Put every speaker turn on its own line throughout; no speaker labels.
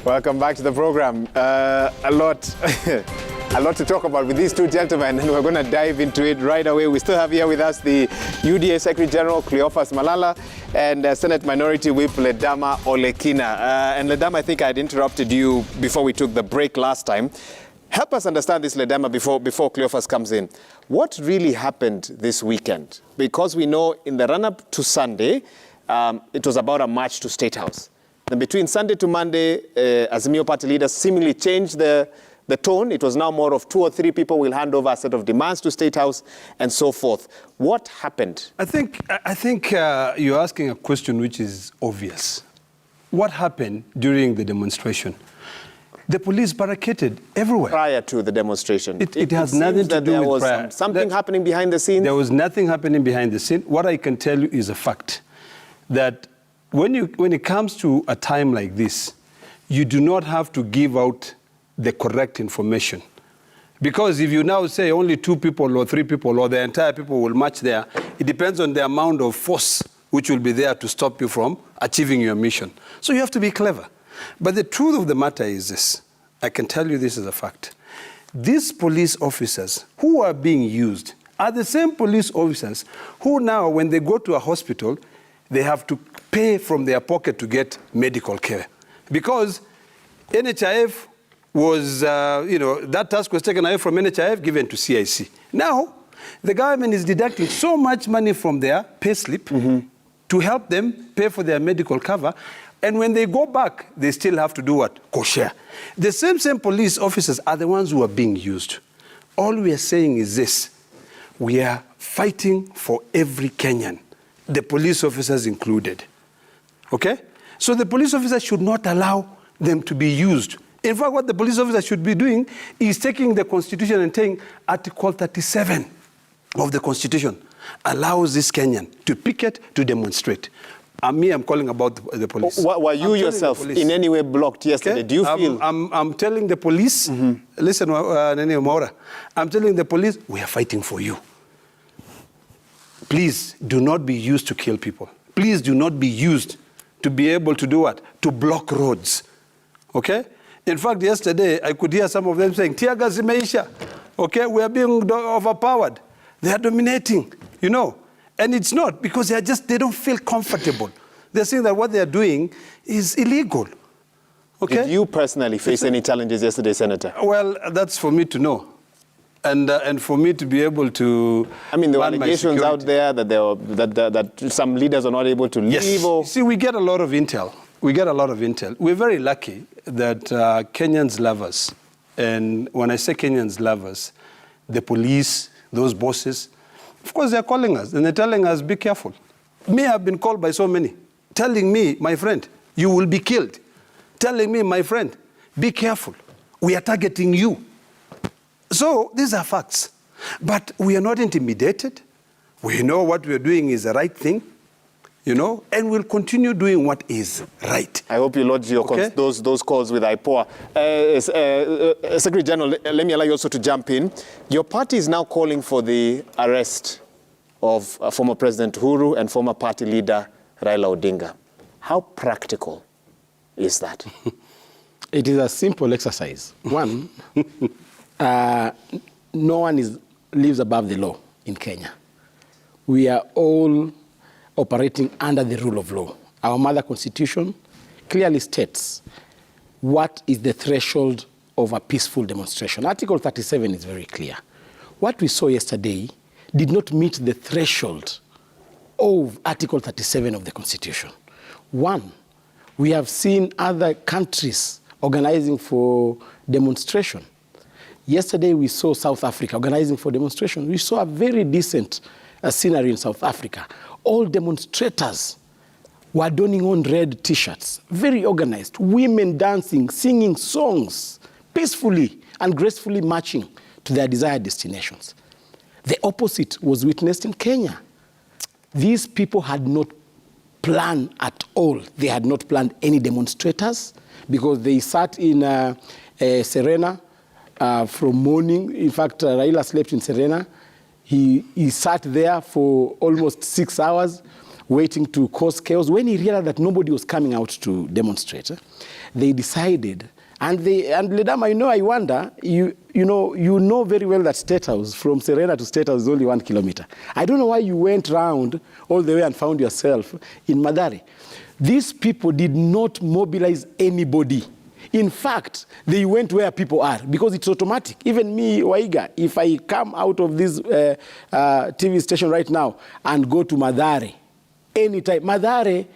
Welcome back to the program. A lot to talk about with these two gentlemen, and we're going to dive into it right away. We still have here with us the UDA Secretary General Cleophas Malala and Senate Minority Whip Ledama Olekina. And Ledama, I think I had interrupted you before we took the break last time. Help us understand this, Ledama, before Cleophas comes in. What really happened this weekend? Because we know in the run-up to Sunday, it was about a march to State House. Then between Sunday to Monday, Azimio party leaders seemingly changed the tone. It was now more of 2 or 3 people will hand over a set of demands to State House and so forth. What happened?
I think you're asking a question which is obvious. What happened during the demonstration? The police barricaded everywhere.
Prior to the demonstration.
It has nothing to do with prior.
Something happening behind the scenes?
There was nothing happening behind the scene. What I can tell you is a fact that when it comes to a time like this, you do not have to give out the correct information. Because if you now say only 2 people or 3 people or the entire people will march there, it depends on the amount of force which will be there to stop you from achieving your mission. So you have to be clever. But the truth of the matter is this. I can tell you this as a fact. These police officers who are being used are the same police officers who now, when they go to a hospital, they have to pay from their pocket to get medical care. Because NHIF was, that task was taken away from NHIF, given to CIC. Now, the government is deducting so much money from their pay slip to help them pay for their medical cover. And when they go back, they still have to do what? Co-share. The same police officers are the ones who are being used. All we are saying is this. We are fighting for every Kenyan, the police officers included. Okay? So the police officers should not allow them to be used. In fact, what the police officer should be doing is taking the Constitution and saying Article 37 of the Constitution allows this Kenyan to picket, to demonstrate. I'm calling about the police.
Were you yourself in any way blocked yesterday? Okay? Do you feel?
I'm telling the police, listen, Maura, I'm telling the police, we are fighting for you. Please do not be used to kill people. Please do not be used to be able to do what? To block roads. Okay? In fact, yesterday, I could hear some of them saying, tear gas imeisha. Okay? We are being overpowered. They are dominating, And it's not, because they don't feel comfortable. They're saying that what they're doing is illegal. Okay?
Did you personally face any challenges yesterday, Senator?
Well, that's for me to know. And for me to be able to... I mean, there were allegations out there that some leaders are not able to leave. Yes. See, we get a lot of intel. We're very lucky that Kenyans love us. And when I say Kenyans love us, the police, those bosses, of course, they're calling us. And they're telling us, be careful. Me, I've been called by so many. Telling me, my friend, you will be killed. Telling me, my friend, be careful. We are targeting you. So these are facts. But we are not intimidated. We know what we are doing is the right thing, and we'll continue doing what is right.
I hope you lodge those calls with IPOA. Secretary General, let me allow you also to jump in. Your party is now calling for the arrest of former President Uhuru and former party leader Raila Odinga. How practical is that?
It is a simple exercise. One, no one lives above the law in Kenya. We are all operating under the rule of law. Our mother constitution clearly states what is the threshold of a peaceful demonstration. Article 37 is very clear. What we saw yesterday did not meet the threshold of Article 37 of the Constitution. One, we have seen other countries organizing for demonstration. Yesterday, we saw South Africa organizing for demonstration. We saw a very decent scenery in South Africa. All demonstrators were donning on red T-shirts, very organized, women dancing, singing songs, peacefully and gracefully marching to their desired destinations. The opposite was witnessed in Kenya. These people had not planned at all. They had not planned any demonstrators because they sat in Serena from morning. In fact, Raila slept in Serena. He sat there for almost 6 hours waiting to cause chaos. When he realized that nobody was coming out to demonstrate, they decided, and Ledam, I wonder, you know very well that State House, from Serena to State House is only 1 kilometer. I don't know why you went round all the way and found yourself in Mathare. These people did not mobilize anybody. In fact, they went where people are because it's automatic. Even me, Waiga, if I come out of this TV station right now and go to Mathare, anytime, Mathare,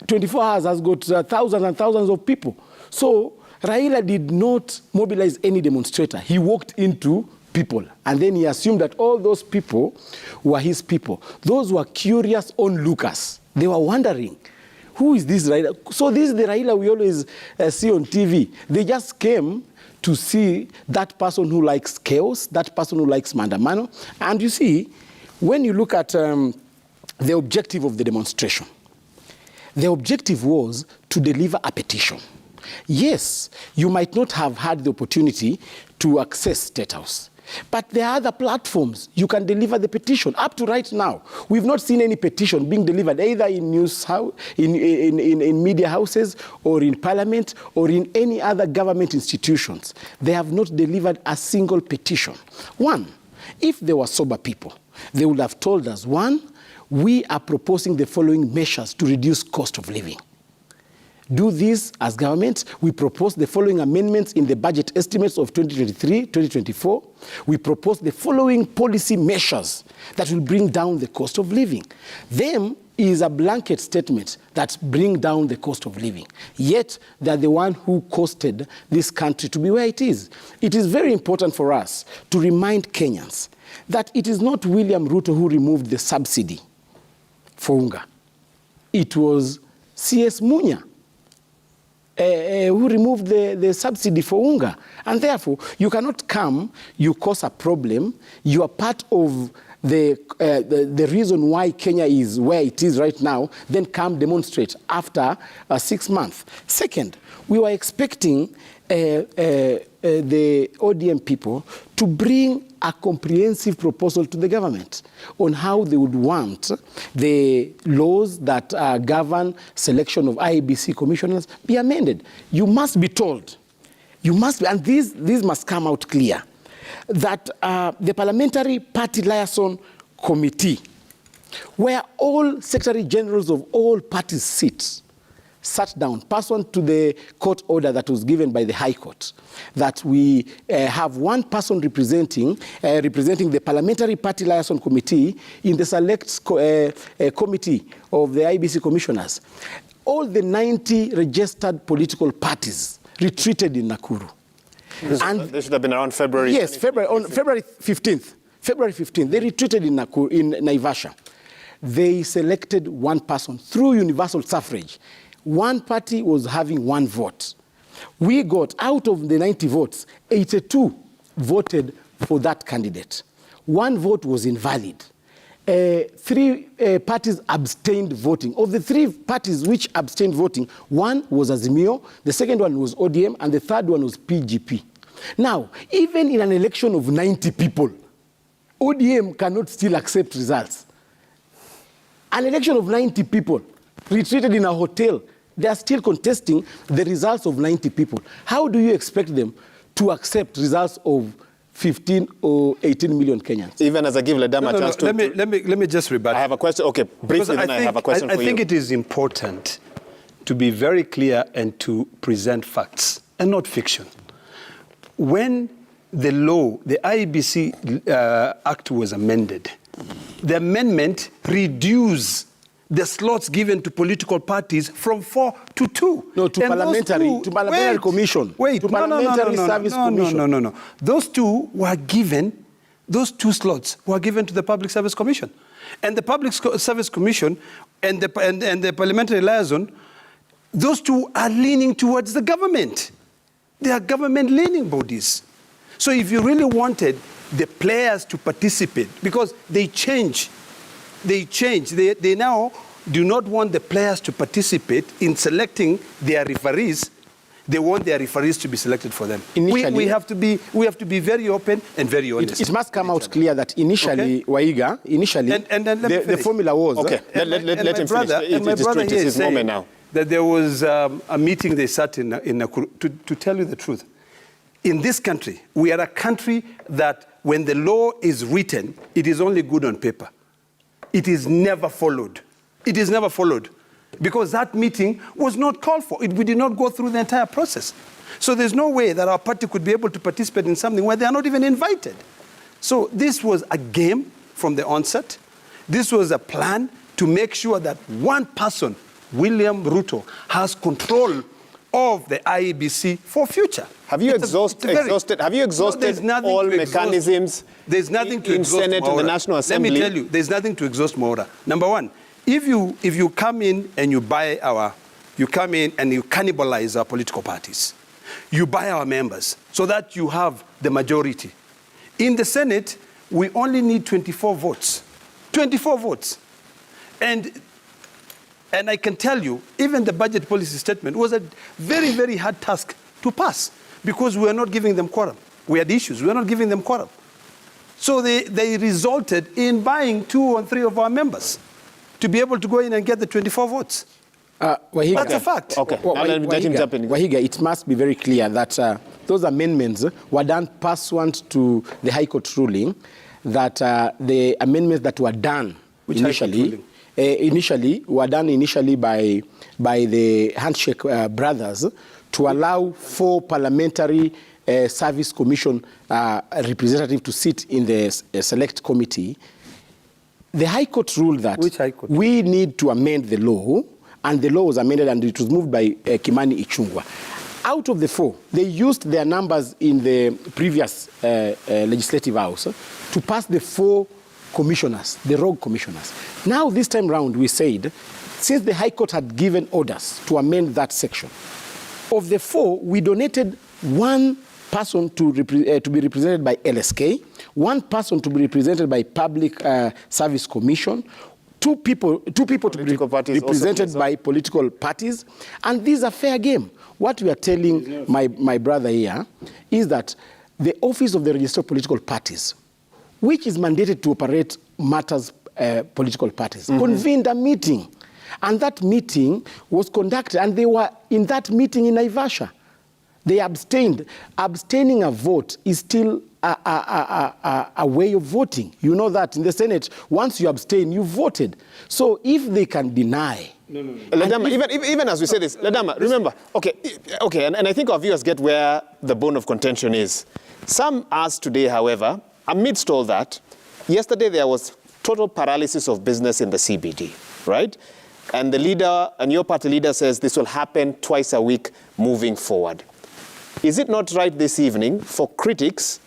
24 hours has got thousands and thousands of people. So Raila did not mobilize any demonstrator. He walked into people, and then he assumed that all those people were his people. Those were curious onlookers. They were wondering, who is this Raila? So this is the Raila we always see on TV. They just came to see that person who likes chaos, that person who likes mandamano. And you see, when you look at the objective of the demonstration, the objective was to deliver a petition. Yes, you might not have had the opportunity to access State House, but there are other platforms you can deliver the petition. Up to right now, we've not seen any petition being delivered either in in media houses or in parliament or in any other government institutions. They have not delivered a single petition. One, if they were sober people, they would have told us, one, we are proposing the following measures to reduce cost of living. Do this as government. We propose the following amendments in the budget estimates of 2023, 2024. We propose the following policy measures that will bring down the cost of living. Them is a blanket statement that bring down the cost of living. Yet, they're the one who costed this country to be where it is. It is very important for us to remind Kenyans that it is not William Ruto who removed the subsidy for unga. It was C.S. Munya who removed the subsidy for unga. And therefore, you cannot come, you cause a problem, you are part of the reason why Kenya is where it is right now, then come demonstrate after 6 months. Second, we were expecting the ODM people to bring a comprehensive proposal to the government on how they would want the laws that govern selection of IEBC commissioners be amended. You must be told, you must be, and these must come out clear, that the Parliamentary Party Liaison Committee, where all Secretary Generals of all parties sit, sat down, pursuant to the court order that was given by the High Court, that we have one person representing the Parliamentary Party Liaison Committee in the select committee of the IEBC commissioners. All the 90 registered political parties retreated in Nakuru.
This should have been around February.
Yes, February 15th. February 15th, they retreated in Nakuru, in Naivasha. They selected one person through universal suffrage. One party was having one vote. We got, out of the 90 votes, 82 voted for that candidate. One vote was invalid. 3 parties abstained voting. Of the 3 parties which abstained voting, one was Azimio, the second one was ODM, and the third one was PGP. Now, even in an election of 90 people, ODM cannot still accept results. An election of 90 people retreated in a hotel, they are still contesting the results of 90 people. How do you expect them to accept results of 15 or 18 million Kenyans?
Even as I give Ledam a chance to...
Let me just rebut.
I have a question. Okay, briefly, then I have a question for you.
I think it is important to be very clear and to present facts and not fiction. When the law, the IEBC Act was amended, the amendment reduced the slots given to political parties from 4 to 2.
No, to parliamentary commission.
Wait,
to parliamentary service commission.
No. Those 2 were given, those 2 slots were given to the Public Service Commission. And the Public Service Commission and the Parliamentary Liaison, those 2 are leaning towards the government. They are government-leaning bodies. So if you really wanted the players to participate, because they change, they now do not want the players to participate in selecting their referees. they want their referees to be selected for them.
Initially,
we have to be very open and very honest.
It must come out clear that initially, Waiga, the formula was...
Okay, let him finish. It is his moment now.
That there was a meeting they sat in Nakuru. To tell you the truth, in this country, we are a country that when the law is written, it is only good on paper. It is never followed. It is never followed. Because that meeting was not called for. We did not go through the entire process. So there's no way that our party could be able to participate in something where they are not even invited. So this was a game from the onset. This was a plan to make sure that one person, William Ruto, has control of the IEBC for future.
Have you exhausted all mechanisms?
There's nothing to
in
exhaust
Senate and the National Assembly?
Let me tell you, there's nothing to exhaust Maura. Number one, if you come in and you cannibalize our political parties, you buy our members so that you have the majority. In the Senate, we only need 24 votes. 24 votes. And I can tell you, even the budget policy statement was a very, very hard task to pass because we were not giving them quorum. We had issues. We were not giving them quorum. So they resulted in buying 2 or 3 of our members to be able to go in and get the 24 votes.
Wahiga,
that's a fact.
Okay.
Wahiga, it must be very clear that those amendments were done pursuant to the High Court ruling, that the amendments that were done initially were done initially by the Handshake brothers to allow 4 parliamentary service commission representatives to sit in the select committee. The High Court ruled that we need to amend the law, and the law was amended and it was moved by Kimani Ichung'wah. Out of the 4, they used their numbers in the previous legislative house to pass the 4 commissioners, the rogue commissioners. Now, this time round, we said, since the High Court had given orders to amend that section, of the 4, we donated 1 person to be represented by LSK, 1 person to be represented by Public Service Commission, 2 people to be represented by political parties, and these are fair game. What we are telling my brother here is that the Office of the Registrar of Political Parties, which is mandated to operate matters political parties, convened a meeting, and that meeting was conducted, and they were in that meeting in Naivasha. They abstained. Abstaining a vote is still a way of voting. You know that in the Senate, once you abstain, you voted. So if they can deny...
Ledama, even as we say this, Ledama, remember, okay, and I think our viewers get where the bone of contention is. Some asked today, however, amidst all that, yesterday there was total paralysis of business in the CBD, right? And the leader, and your party leader says this will happen twice a week moving forward. Is it not right this evening for critics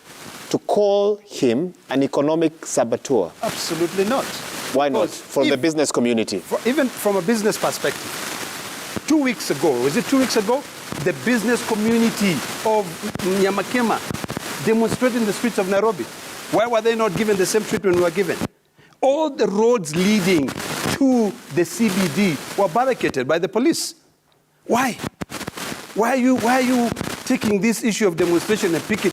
to call him an economic saboteur?
Absolutely not.
Why not? For the business community.
Even from a business perspective. 2 weeks ago, was it 2 weeks ago? The business community of Nyamakema demonstrated in the streets of Nairobi. Why were they not given the same treatment we were given? All the roads leading to the CBD were barricaded by the police. Why? Why are you taking this issue of demonstration and picketing